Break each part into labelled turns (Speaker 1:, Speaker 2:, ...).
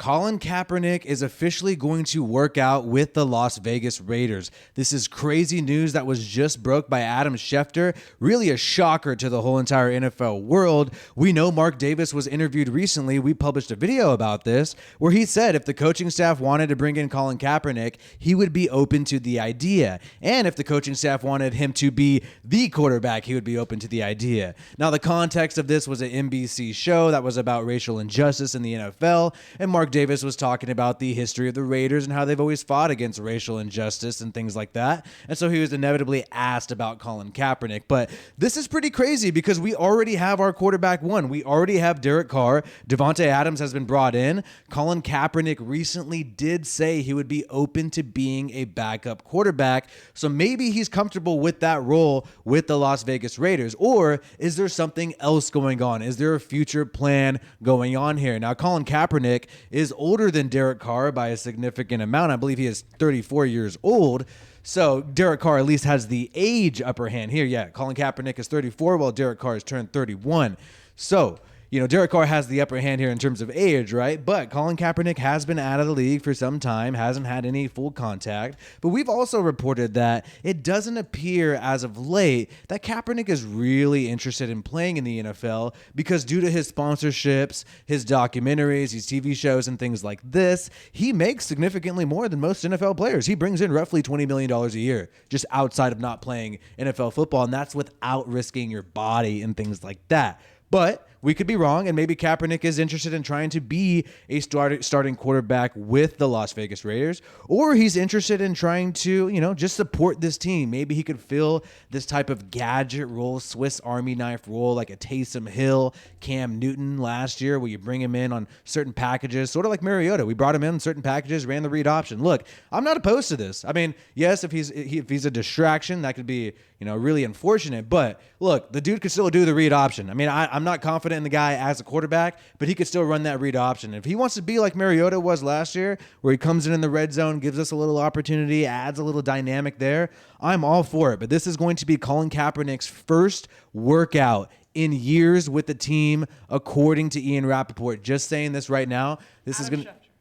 Speaker 1: Colin Kaepernick is officially going to work out with the Las Vegas Raiders. This is crazy news that was just broke by Adam Schefter. Really a shocker to the whole entire NFL world. We know Mark Davis was interviewed recently. We published a video about this where he said if the coaching staff wanted to bring in Colin Kaepernick, he would be open to the idea. And if the coaching staff wanted him to be the quarterback, he would be open to the idea. Now, the context of this was an NBC show that was about racial injustice in the NFL, and Mark Davis was talking about the history of the Raiders and how they've always fought against racial injustice and things like that. And so he was inevitably asked about Colin Kaepernick. But this is pretty crazy because we already have our quarterback one. We already have Derek Carr. Devontae Adams has been brought in. Colin Kaepernick recently did say he would be open to being a backup quarterback. So maybe he's comfortable with that role with the Las Vegas Raiders. Or is there something else going on? Is there a future plan going on here? Now, Colin Kaepernick is older than Derek Carr by a significant amount. I believe he is 34 years old. So Derek Carr at least has the age upper hand here. Yeah, Colin Kaepernick is 34 while Derek Carr has turned 31. So, Derek Carr has the upper hand here in terms of age, right? But Colin Kaepernick has been out of the league for some time, hasn't had any full contact. But we've also reported that it doesn't appear as of late that Kaepernick is really interested in playing in the NFL because due to his sponsorships, his documentaries, his TV shows, and things like this, he makes significantly more than most NFL players. He brings in roughly $20 million a year just outside of not playing NFL football, and that's without risking your body and things like that. But we could be wrong, and maybe Kaepernick is interested in trying to be a starting quarterback with the Las Vegas Raiders, or he's interested in trying to, just support this team. Maybe he could fill this type of gadget role, Swiss Army knife role, like a Taysom Hill, Cam Newton last year, where you bring him in on certain packages, sort of like Mariota. We brought him in on certain packages, ran the read option. Look, I'm not opposed to this. I mean, yes, if he's a distraction, that could be, really unfortunate. But look, the dude could still do the read option. I mean, I'm not confident in the guy as a quarterback, but he could still run that read option. If he wants to be like Mariota was last year, where he comes in the red zone, gives us a little opportunity, adds a little dynamic there, I'm all for it. But this is going to be Colin Kaepernick's first workout in years with the team, according to Ian Rappaport. Just saying this right now.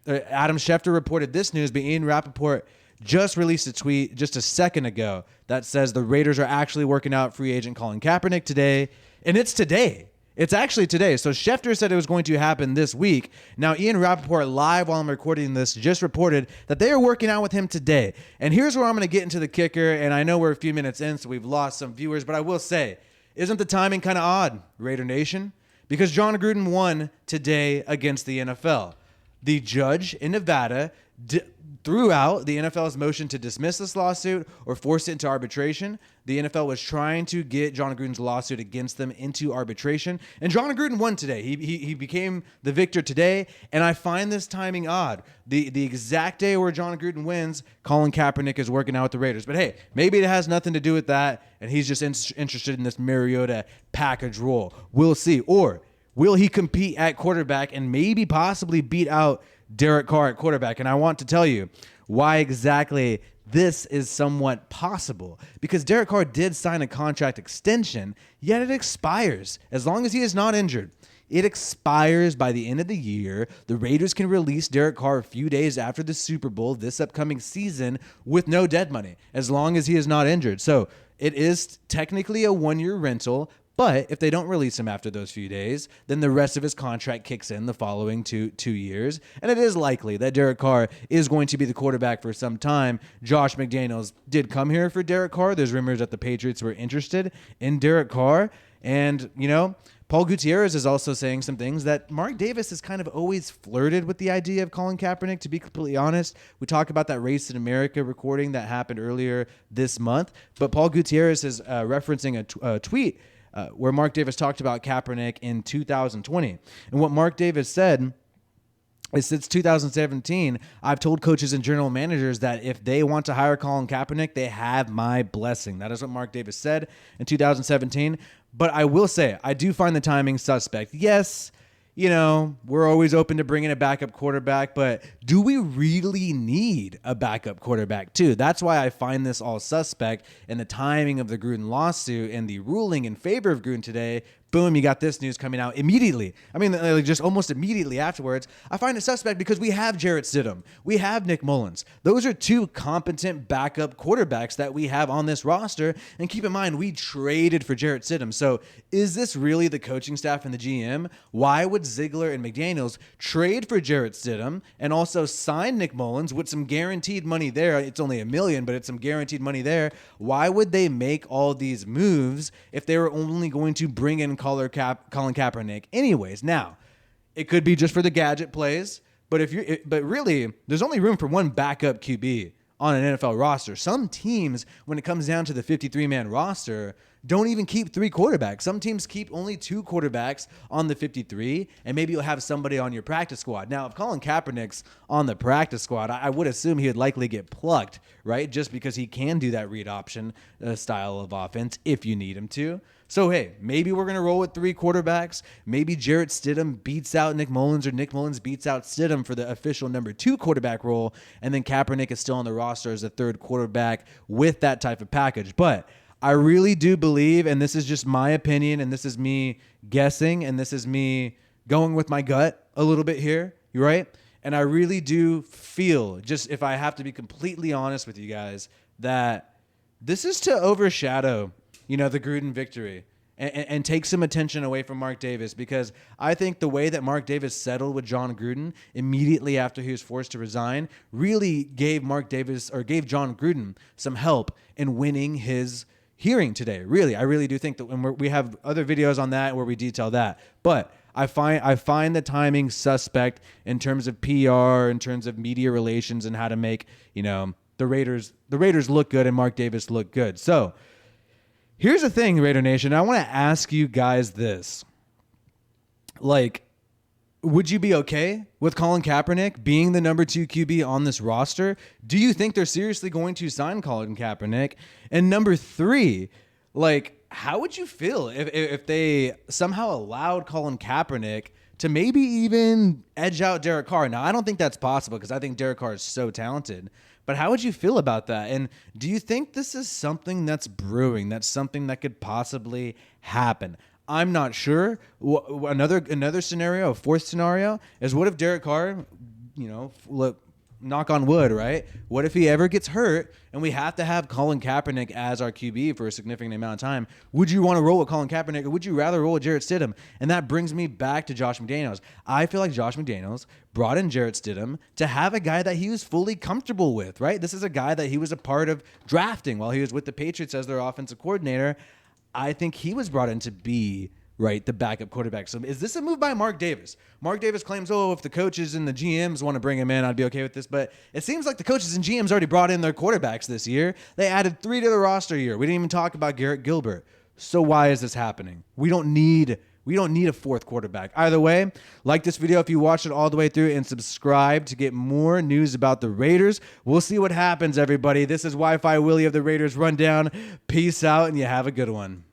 Speaker 1: Adam Schefter reported this news, but Ian Rappaport just released a tweet just a second ago that says the Raiders are actually working out free agent Colin Kaepernick today. And it's today. It's actually today. So Schefter said it was going to happen this week. Now, Ian Rappaport, live while I'm recording this, just reported that they are working out with him today. And here's where I'm going to get into the kicker. And I know we're a few minutes in, so we've lost some viewers. But I will say, isn't the timing kind of odd, Raider Nation? Because John Gruden won today against the NFL. The judge in Nevada threw out the NFL's motion to dismiss this lawsuit or force it into arbitration. The NFL was trying to get John Gruden's lawsuit against them into arbitration, and John Gruden won today. He became the victor today, and I find this timing odd. The exact day where John Gruden wins, Colin Kaepernick is working out with the Raiders. But hey, maybe it has nothing to do with that, and he's just interested in this Mariota package role. We'll see. Or will he compete at quarterback and maybe possibly beat out Derek Carr at quarterback? And I want to tell you why exactly this is somewhat possible. Because Derek Carr did sign a contract extension, yet it expires as long as he is not injured. It expires by the end of the year. The Raiders can release Derek Carr a few days after the Super Bowl this upcoming season with no dead money, as long as he is not injured. So it is technically a one-year rental. But if they don't release him after those few days, then the rest of his contract kicks in the following two years. And it is likely that Derek Carr is going to be the quarterback for some time. Josh McDaniels did come here for Derek Carr. There's rumors that the Patriots were interested in Derek Carr. And, Paul Gutierrez is also saying some things that Mark Davis has kind of always flirted with the idea of Colin Kaepernick, to be completely honest. We talked about that Race in America recording that happened earlier this month. But Paul Gutierrez is referencing a tweet where Mark Davis talked about Kaepernick in 2020. And what Mark Davis said is, since 2017, I've told coaches and general managers that if they want to hire Colin Kaepernick, they have my blessing. That is what Mark Davis said in 2017. But I will say, I do find the timing suspect. Yes, we're always open to bringing a backup quarterback, but do we really need a backup quarterback too? That's why I find this all suspect, and the timing of the Gruden lawsuit and the ruling in favor of Gruden today boom, you got this news coming out immediately. I mean, like just almost immediately afterwards. I find it suspect because we have Jarrett Stidham. We have Nick Mullins. Those are two competent backup quarterbacks that we have on this roster. And keep in mind, we traded for Jarrett Stidham. So is this really the coaching staff and the GM? Why would Ziegler and McDaniels trade for Jarrett Stidham and also sign Nick Mullins with some guaranteed money there? It's only $1 million, but it's some guaranteed money there. Why would they make all these moves if they were only going to bring in Colin Kaepernick anyways? Now, it could be just for the gadget plays, but really, there's only room for one backup QB on an NFL roster. Some teams, when it comes down to the 53-man roster, don't even keep 3 quarterbacks. Some teams keep only 2 quarterbacks on the 53, and maybe you'll have somebody on your practice squad. Now, if Colin Kaepernick's on the practice squad, I would assume he would likely get plucked, right? Just because he can do that read option style of offense if you need him to. So, hey, maybe we're going to roll with 3 quarterbacks. Maybe Jarrett Stidham beats out Nick Mullins, or Nick Mullins beats out Stidham for the official number 2 quarterback role, and then Kaepernick is still on the roster as a 3rd quarterback with that type of package. But I really do believe, and this is just my opinion, and this is me guessing, and this is me going with my gut a little bit here, right? And I really do feel, just if I have to be completely honest with you guys, that this is to overshadow, the Gruden victory and take some attention away from Mark Davis, because I think the way that Mark Davis settled with John Gruden immediately after he was forced to resign really gave John Gruden some help in winning his hearing today. Really, I really do think that when we have other videos on that where we detail that. But I find the timing suspect in terms of PR, in terms of media relations, and how to make the Raiders look good and Mark Davis look good. So here's the thing, Raider Nation. I want to ask you guys this: would you be okay with Colin Kaepernick being the number 2 QB on this roster? Do you think they're seriously going to sign Colin Kaepernick? And number 3, how would you feel if they somehow allowed Colin Kaepernick to maybe even edge out Derek Carr? Now, I don't think that's possible because I think Derek Carr is so talented. But how would you feel about that? And do you think this is something that's brewing? That's something that could possibly happen? I'm not sure. Another scenario, a 4th scenario, is what if Derek Carr, knock on wood, right? What if he ever gets hurt and we have to have Colin Kaepernick as our QB for a significant amount of time? Would you want to roll with Colin Kaepernick, or would you rather roll with Jarrett Stidham? And that brings me back to Josh McDaniels. I feel like Josh McDaniels brought in Jarrett Stidham to have a guy that he was fully comfortable with, right? This is a guy that he was a part of drafting while he was with the Patriots as their offensive coordinator. I think he was brought in to be, right, the backup quarterback. So is this a move by Mark Davis? Mark Davis claims, if the coaches and the GMs want to bring him in, I'd be okay with this. But it seems like the coaches and GMs already brought in their quarterbacks this year. They added 3 to the roster here. We didn't even talk about Garrett Gilbert. So why is this happening? We don't need a 4th quarterback. Either way, like this video if you watched it all the way through, and subscribe to get more news about the Raiders. We'll see what happens, everybody. This is WiFiWillie of the Raiders Rundown. Peace out, and you have a good one.